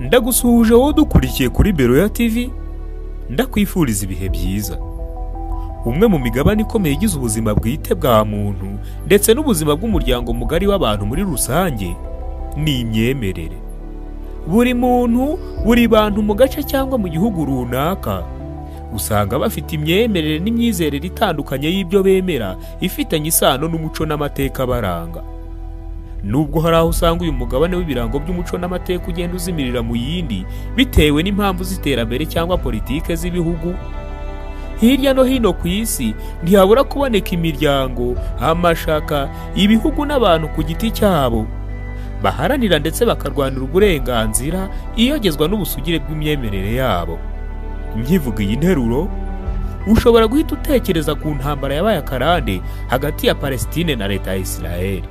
Ndagusuhuje wowe dukurikiye kuri Beroya TV, ndakwifuriza ibihe byiza. Umwe mu migabane ikomeye igize ubuzima bwite bwa muntu ndetse n'ubuzima bw'umuryango mugari w'abantu muri rusange ni imyemerere. Buri muntu, buri bantu mu gace cyangwa mu gihugu runaka usanga bafite imyemerere n'imyizerere itandukanye y'ibyo bemera, ifitanye isano n'umuco n'amateka baranga. Nubwo hari aho usanga uyu mugabane w'ibirango by'umuco n'amateka ugenda uzimirira mu yindi bitewe n'impamvu z'iterambere cyangwa politike z'ibihugu, hirya no hino ku isi ntihabura kuboneka imiryango, amashaka, ibihugu n'abantu ku giti cyabo baharanira ndetse bakarwanira uburenganzira iyogezwa n'ubusugire bw'imyemerere yabo. Nkivuga iyi nteruro, ushobora guhita utekereza ku ntambara yabaye akarande hagati ya Palestine na leta ya Israel.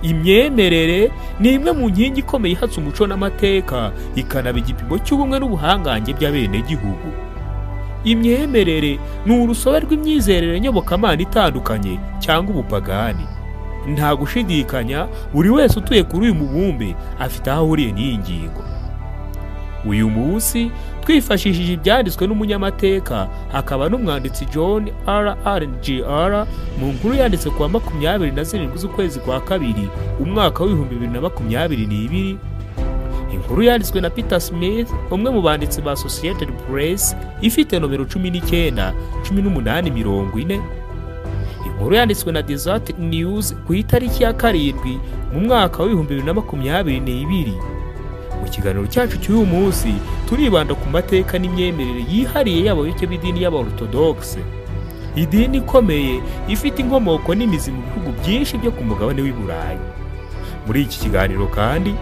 Imyemerere ni imwe mu nkingi ikomeye ihatse umuco n'amateka, ikanaba igipimo cy'ubumwe n'ubuhangange by'abenegihugu. Imyemerere ni urusobe rw'imyizerere nyobokamana itandukanye cyangwa ubupagani. Nta gushidikanya, buri wese utuye kuri uyu mubumbe afite aho ahuriye n'iyi ngingo. Uyu munsi twifashishije ibyanditswe n'umunyamateka akaba n'umwanditsi John R.R.G.R. mu nkuru yanditse kuwa 27 z'ukwezi kwa kabiri umwaka w'2022, inkuru yanditswe na Peter Smith, umwe mu banditsi ba Associated Press, ifite nomero 19/1840. Inkuru yanditswe na Desert News ku itariki ya 7 mu mwaka w'2022. Mu kiganiro cyacu cy'uyu munsi turibanda ku mateka n'imyemerere yihariye y'abayoboke b'idini y'Aborthodox, idini ikomeye ifite inkomoko n'imizi mu bihugu byinshi byo ku mugabane w'i Burayi. Muri iki kiganiro kandi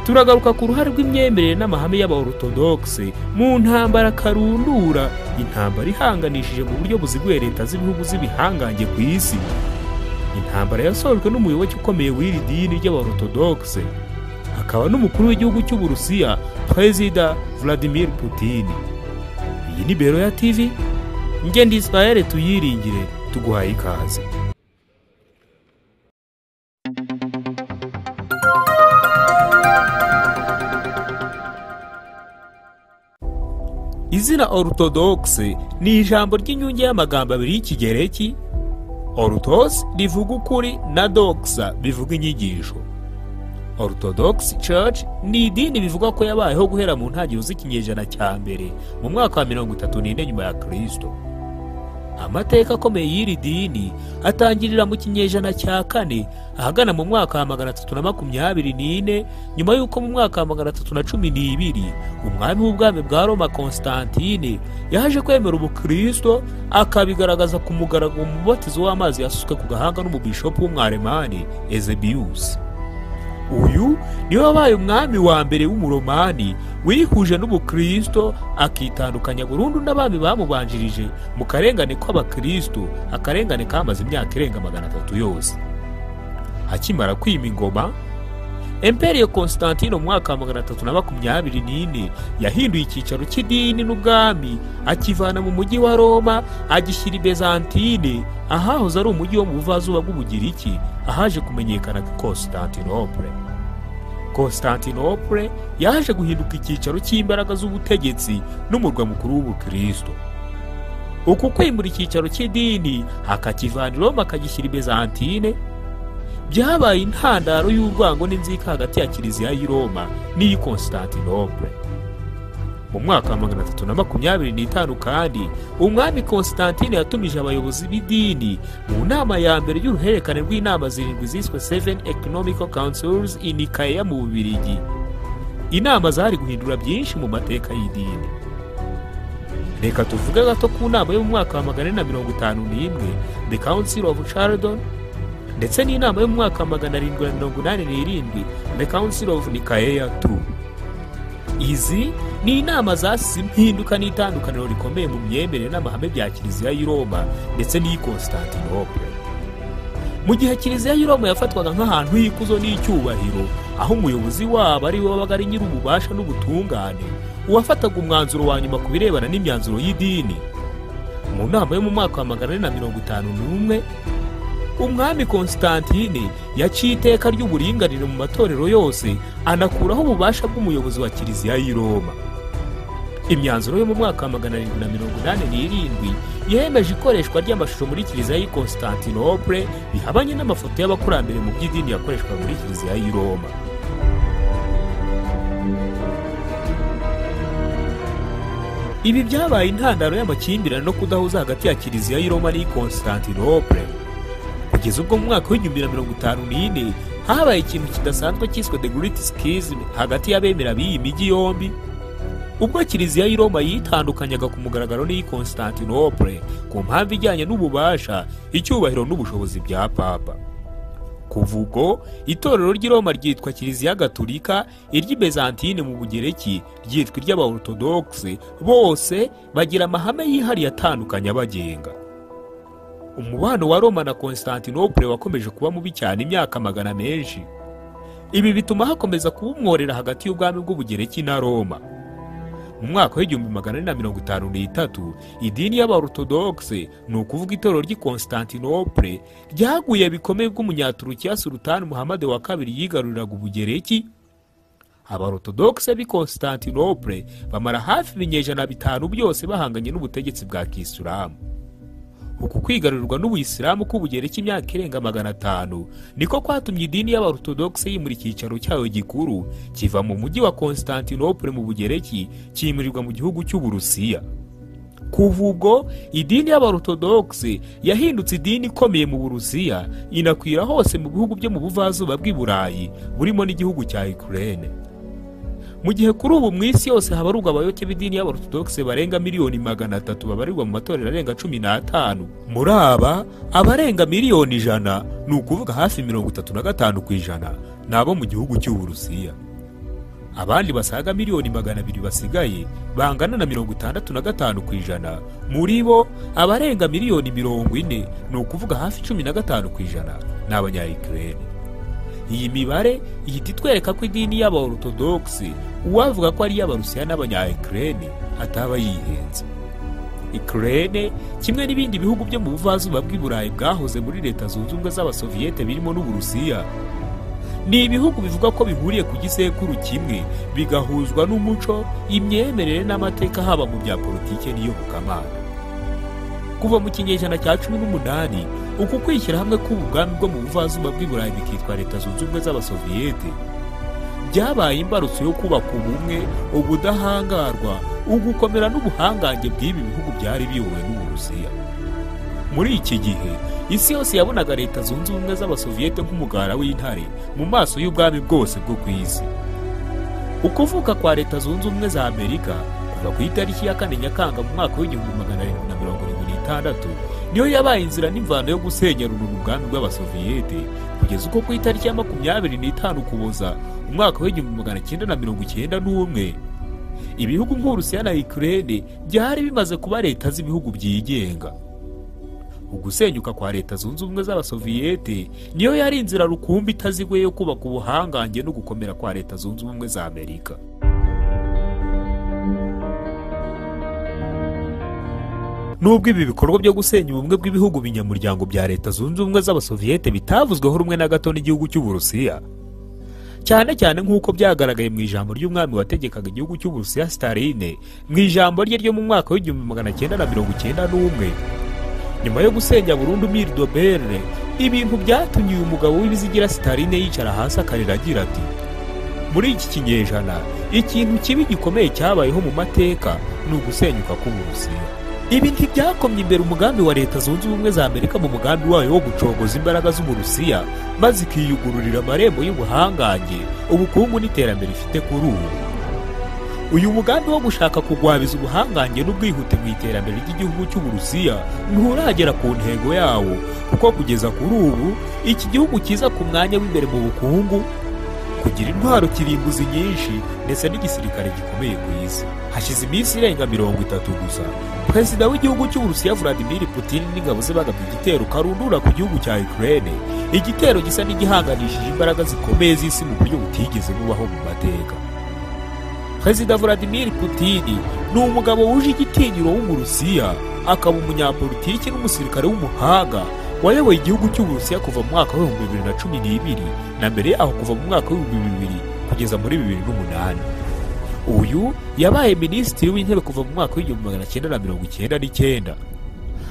turagaruka ku ruhare rw'imyemerere n'amahame y'Aborthodox mu ntambara karundura, intambara ihanganishije mu buryo buziguye leta z'ibihugu z'ibihangange ku isi. Intambara yasojwe n'umuyoboke ukomeye w'iri dini ry'Aborthodox, akaba n'umukuru w'igihugu cy'Uburusiya, Perezida Vladimir Putin. Iyi ni Beroya TV, njye ndi Israel Tuyiringire, tuguhaye ikaze. Izina Orthodox ni ijambo ry'inyunge y'amagambo abiri y'ikigereki. Orthos rivuga ukuri na doxa bivuga inyigisho. Orthodox Church ni idini bivuga ko yabayeho guhera mu ntangiriro z'ikinyejana cya mbere mu mwaka wa 34 nyuma ya Kristo. Amateka akomeye y'iri dini atangirira mu kinyejana cya 4 ahagana mu mwaka wa 324, nyuma y'uko mu mwaka wa 312 umwami w'ubwami bwa Roma Constantine yaje kwemera ubukristo, akabigaragaza ku mugaragaro mu mubatizo w'amazi yasutswe ku gahanga n'umubishopu w'umwaremani Eusebius. Uyu niwe wabaye umwami wa mbere w'umuromani wihuje n'ubukristo, akitandukanya burundu n'abami bamubanjirije mu karengane kw'abakristo, akarengane kamaze imyaka irenga 300 yose. Akimara kwima ingoma, Emperor Constantine mu mwaka wa 324 yahinduye icyicaro cy'idini n'ubwami, akivana mu mujyi wa Roma agishyira i Byzantine, ahahoze ari umujyi wo mu buvazuba bw'Ubugiriki, ahaje kumenyekana nka Constantinople. Constantinople yaje guhinduka icyicaro cy'imbaraga z'ubutegetsi n'umurwa mukuru w'ubukristo. Uku kwimura icyicaro cy'idini akakivana i Roma akagishyira i Byzantine byabaye intandaro y'urwango n'inzika hagati ya Kiliziya y'i Roma n'iyi Constantinople. Mu mwaka wa 325 kandi umwami Constantine yatumije abayobozi b'idini mu nama ya mbere y'uruhererekane rw'inama zirindwi ziswe 7 Economical Councils in Nicaea mu Bubiligi. Inama zari guhindura byinshi mu mateka y'idini. Reka tuvuge gato ku nama yo mu mwaka wa 451, The Council of Chalcedon, ndetse n'inama yo mu mwaka wa 787, The Council of Nicaea II. Izi ni inama zasize impinduka n'itandukaniro rikomeye mu myemerere n'amahame bya Kiliziya y'i Roma ndetse n'iyi Constantinople. Mu gihe Kiliziya y'i Roma yafatwaga nk'ahantu h'ikuzo n'icyubahiro, aho umuyobozi wabo ari we wabaga ari nyir'ububasha n'ubutungane, uwafataga umwanzuro wa nyuma ku birebana n'imyanzuro y'idini. Mu nama yo mu mwaka wa 451, umwami Constantine yaciye iteka ry'uburinganire mu matorero yose, anakuraho ububasha bw'umuyobozi wa kiliziya y'i Roma. Imyanzuro yo mu mwaka wa 787 yemeje ikoreshwa ry'amashusho muri kiliziya y'i Constantinople bihabanye n'amafoto y'abakurambere mu by'idini yakoreshwa muri kiliziya y'i Roma. Ibi byabaye intandaro y'amakimbirane no kudahuza hagati ya kiliziya y'i Roma n'i Constantinople. Kugeza ubwo mu mwaka w'1054 habaye ikintu kidasanzwe cyiswe The Great Schism hagati y'abemera b'iyi migi yombi, ubwo kiliziya y'i Roma yitandukanyaga ku mugaragaro n'iyi Constantinople ku mpamvu ijyanye n'ububasha, icyubahiro n'ubushobozi bya papa. Kuva ubwo itorero ry'i Roma ryitwa kiliziya gatolika, iry'i Byzantine mu Bugereki ryitwa iry'Abaorthodoxe, bose bagira amahame yihariye atandukanye abagenga. Umubano wa Roma na Constantinople wakomeje kuba mubi cyane imyaka magana menshi. Ibi bituma hakomeza kuba umworera hagati y'ubwami bw'Ubugereki na Roma. Mu mwaka w'1453 idini y'Abaorthodoxe, ni ukuvuga itorero ry'i Constantinople, ryaguye bikomeye bw'umunyaturukiya Sultan Muhammad wa kabiri yigaruriraga Ubugereki. Abaorthodoxe b'i Constantinople bamara hafi ibinyejana 5 byose bahanganye n'ubutegetsi bwa Kisilamu. Uku kwigarurirwa n'Ubuyisilamu k'Ubugereki imyaka irenga 500 niko kwatumye idini y'Abaorthodoxe yimura icyicaro cyayo gikuru kiva mu mujyi wa Constantinople mu Bugereki kimurirwa mu gihugu cy'Uburusiya. Kuva ubwo idini y'Abaorthodoxe yahindutse idini ikomeye mu Burusiya, inakwira hose mu bihugu byo mu buvazuba bw'i Burayi burimo n'igihugu cya Ukraine. Mu gihe kuri ubu mu isi yose habarurwa abayoboke b'idini y'Abaorthodoxe barenga 300,000 babarirwa mu matorero arenga 15. Muri aba abarenga 100,000,000, ni ukuvuga hafi 35% nabo mu gihugu cy'Uburusiya. Abandi basaga 200,000,000 basigaye bangana na 65%, muri bo abarenga 40,000,000, ni ukuvuga hafi 15% ni abanya-Ukraine. Iyi mibare ihita itwereka ko idini y'Abaorthodoxe uwavuga ko ari iy'Abarusiya n'abanya-Ukraine ataba yihenze. Ukraine kimwe n'ibindi bihugu byo mu buvazuba bw'i Burayi bwahoze muri Leta Zunze Ubumwe z'Abasoviyete birimo n'Uburusiya, ni ibihugu bivuga ko bihuriye ku gisekuru kimwe, bigahuzwa n'umuco, imyemerere n'amateka, haba mu bya politike n'iyobokamana. Kuva mu kinyejana cya 18 uku kwishyira hamwe k'ubwami bwo mu buvazuba bw'i Burayi bikitwa Leta Zunze Ubumwe z'Abasoviyete byabaye imbarutso yo kubaka ubumwe, ubudahangarwa, ugukomera n'ubuhangange bw'ibi bihugu byari biyobowe n'Uburusiya. Muri iki gihe isi yose yabonaga Leta Zunze Ubumwe z'Abasoviyete nk'umugara w'intare mu maso y'ubwami bwose bwo ku isi. Ukuvuka kwa Leta Zunze Ubumwe za Amerika kuva ku itariki ya 4 Nyakanga mu mwaka w'1776 niyo yabaye inzira n'imvano yo gusenya rununu ubwami bw'Abasoviyete, kugeza uko ku itariki ya 25 Ukuboza mu mwaka w'1991 ibihugu nk'Uburusiya na Ukraine byari bimaze kuba leta z'ibihugu byigenga. Ugusenyuka kwa Leta Zunze Ubumwe z'Abasoviyete niyo yari inzira rukumbi itaziguye yo kubaka ubuhangange no gukomera kwa Leta Zunze Ubumwe za Amerika. Nubwo ibi bikorwa byo gusenya ubumwe bw'ibihugu binyamuryango bya Leta Zunze Ubumwe z'Abasoviyete bitavuzweho rumwe na gato n'igihugu cy'Uburusiya, cyane cyane nk'uko byagaragaye mu ijambo ry'umwami wategekaga igihugu cy'Uburusiya Stalin mu ijambo rye ryo mu mwaka w'1991. Nyuma yo gusenya burundu Mir Dobere, ibintu byatumye uyu mugabo w'ibizigira Stalin yicara hasi akarira agira ati: muri iki kinyejana ikintu kibi gikomeye cyabayeho mu mateka ni ugusenyuka k'Uburusiya. Ibi ntibyakomye imbere umugambi wa Leta Zunze Ubumwe za Amerika mu mugambi wayo wo gucogoza imbaraga z'Uburusiya, maze ikiyugururira amarembo y'ubuhangange, ubukungu n'iterambere ifite kuri ubu. Uyu mugambi wo gushaka kugwabiza ubuhangange n'ubwihute mu iterambere ry'igihugu cy'Uburusiya nturagera ku ntego yawo, kuko kugeza kuri ubu iki gihugu kiza ku mwanya w'imbere mu bukungu, kugira intwaro kirimbuzi nyinshi ndetse n'igisirikare gikomeye ku isi. Hashize iminsi irenga 30 gusa Perezida w'igihugu cy'Uburusiya Vladimir Putin n'ingabo ze bagabye igitero karundura ku gihugu cya Ukraine, igitero gisa n'igihanganishije imbaraga zikomeye z'isi mu buryo butigeze bubaho mu mateka. Perezida Vladimir Putin ni umugabo wuje igitinyiro w'Umurusiya, akaba umunyapolitiki n'umusirikare w'umuhanga, wayoboye igihugu cy'Uburusiya kuva mu mwaka w'ibihumbi 2012 na mbere yaho kuva mu mwaka w'ibihumbi 2000 kugeza muri 2008. Uyu yabaye minisitiri w'intebe kuva mu mwaka w'1999.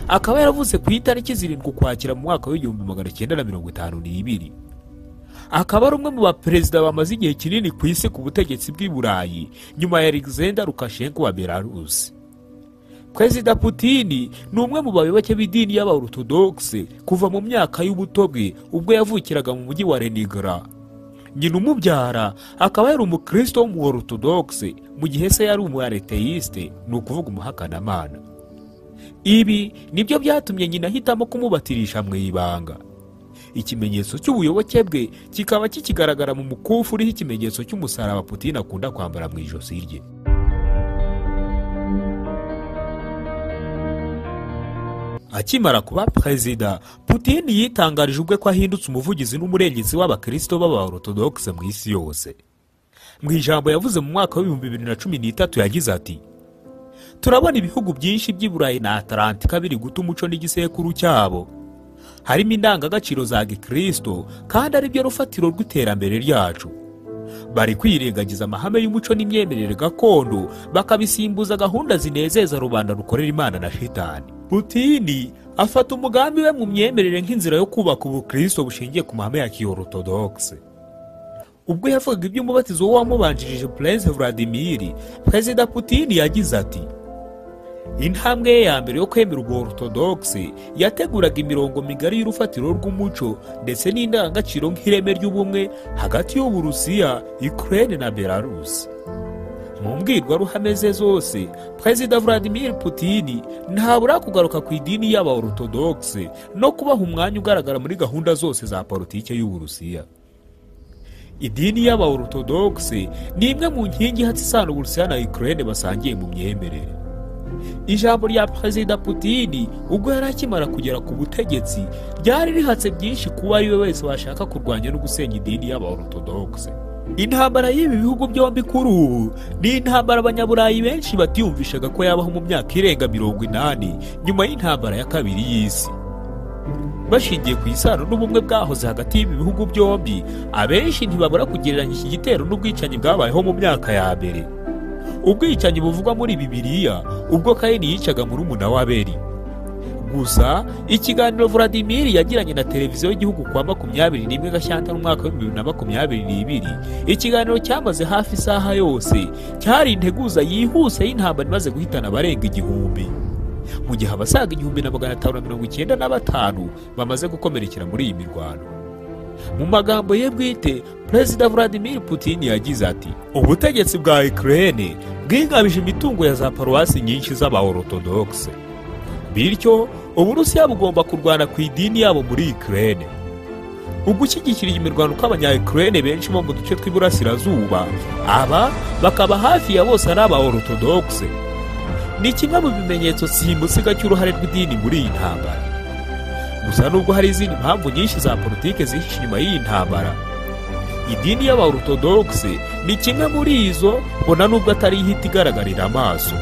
Akaba yaravuze ku itariki 7 Ukwakira mu mwaka w'1952. Akaba ari umwe mu baperezida bamaze igihe kinini ku isi ku butegetsi bw'i Burayi nyuma ya Alexander Lukashenko wa Belarus. Perezida Putin ni umwe mu bayoboke b'idini y'Abaorthodoxe kuva mu myaka y'ubuto bwe ubwo yavukiraga mu mujyi wa Leningrad. Nyina umubyara akaba yari umukristo w'Umuorthodoxe mu gihe se yari umuateiste, ni ukuvuga umuhakanamana. Ibi nibyo byatumye nyina ahitamo kumubatirisha mu ibanga. Ikimenyetso cy'ubuyoboke bwe kikaba kikigaragara mu mukufi uriho ikimenyetso cy'umusaraba Putin akunda kwambara mu ijosi rye. Akimara kuba perezida, Putin yitangarije ubwe ko ahindutse umuvugizi n'umurengezi w'abakristo b'Abaorthodoxe mu isi yose. Mu ijambo yavuze mu mwaka w'2013 yagize ati: "Turabona ibihugu byinshi by'i Burayi na Atlantika biri guta umuco n'igisekuru cyabo. Harimo indangagaciro za gikristo kandi ari byo rufatiro rw'iterambere ryacu. Bari kwirengagiza amahame y'umuco n'imyemerere gakondo bakabisimbuza gahunda zinezeza rubanda rukorera Imana na Shitani." Putin afata umugambi we mu myemerere nk'inzira yo kubaka ubukristo bushingiye ku mahame ya Kiorthodoxe. Ubwo yavugaga iby'umubatizo w'uwamubanjirije Prince Vladimir, Perezida Putin yagize ati: "Intambwe ye ya mbere yo kwemera Ubuorthodoxe yateguraga imirongo migari y'urufatiro rw'umuco ndetse n'indangagaciro nk'ireme ry'ubumwe hagati y'Uburusiya, Ukraine na Belarus." Mu mbwirwaruhame ze zose, Perezida Vladimir Putin ntabura kugaruka ku idini y'Abaorthodoxe no kubaha umwanya ugaragara muri gahunda zose za politike y'Uburusiya. Idini y'Abaorthodoxe ni imwe mu nkingi ihatse isano Uburusiya na Ukraine basangiye mu myemerere. Ijambo rya Perezida Putin ubwo yari akimara kugera ku butegetsi ryari rihatse byinshi kuba ari we wese washaka kurwanya no gusenya idini y'Abaorthodoxe. Intambara y'ibi bihugu byombi kuri ubu ni intambara abanyaburayi benshi batiyumvishaga ko yabaho mu myaka irenga 80 nyuma y'intambara ya kabiri y'isi. Bashingiye ku isano n'ubumwe bwahoze hagati y'ibi bihugu byombi, abenshi ntibabura kugereranya iki gitero n'ubwicanyi bwabayeho mu myaka ya mbere. Ubwicanyi buvugwa muri Bibiliya ubwo Kayini yicaga murumuna wa Abeli. Gusa ikiganiro Vladimir yagiranye na televiziyo y'igihugu kwa 21 Gashyantare mu mwaka wa 2022, ikiganiro cyamaze hafi isaha yose, cyari integuza yihuse y'intambara imaze guhitana abarenga 1000, mu gihe abasaga 1595 bamaze gukomerekera muri iyi mirwano. Mu magambo ye bwite, Perezida Vladimir Putin yagize ati: "Ubutegetsi bwa Ukraine bwigabije imitungo ya za paruwasi nyinshi z'Abaorthodoxe. Bityo Uburusiya bugomba kurwana ku idini yabo muri Ukraine. Ugushyigikira imirwano kw'abanya-Ukraine benshi bo mu duce tw'iburasirazuba, aba bakaba hafi ya bose ari Abaorthodoxe. Ni kimwe mu bimenyetso simusiga cy'uruhare rw'idini muri iyi ntambara. Gusa nubwo hari izindi mpamvu nyinshi za politike zihishe inyuma y'iyi ntambara, idini y'Abaorthodoxe ni kimwe muri izo, bona nubwo atari ihita igaragarira amaso.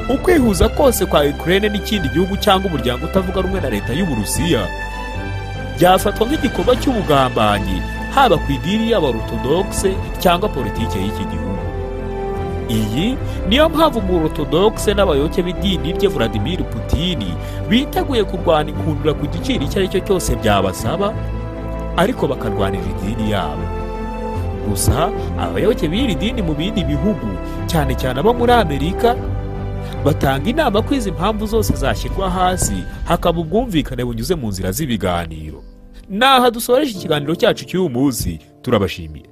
Ukwihuza kose kwa Ukraine n'ikindi gihugu cyangwa umuryango utavuga rumwe na leta y'Uburusiya byafatwa nk'igikorwa cy'ubugambanyi, haba ku idini y'Abaorthodoxe cyangwa politike y'iki gihugu. Iyi niyo mpamvu mu Orthodoxe n'abayoboke b'idini rye Vladimir Putin biteguye kurwana inkundura ku giciro icyo ari cyo cyose byabasaba, ariko bakarwanira idini yabo. Gusa abayoboke b'iri dini mu bindi bihugu, cyane cyane abo muri Amerika, batanga inama ko izi mpamvu zose zashyirwa hasi hakaba ubwumvikane bunyuze mu nzira z'ibiganiro. Naha dusoreje ikiganiro cyacu cy'uyu munsi, turabashimiye.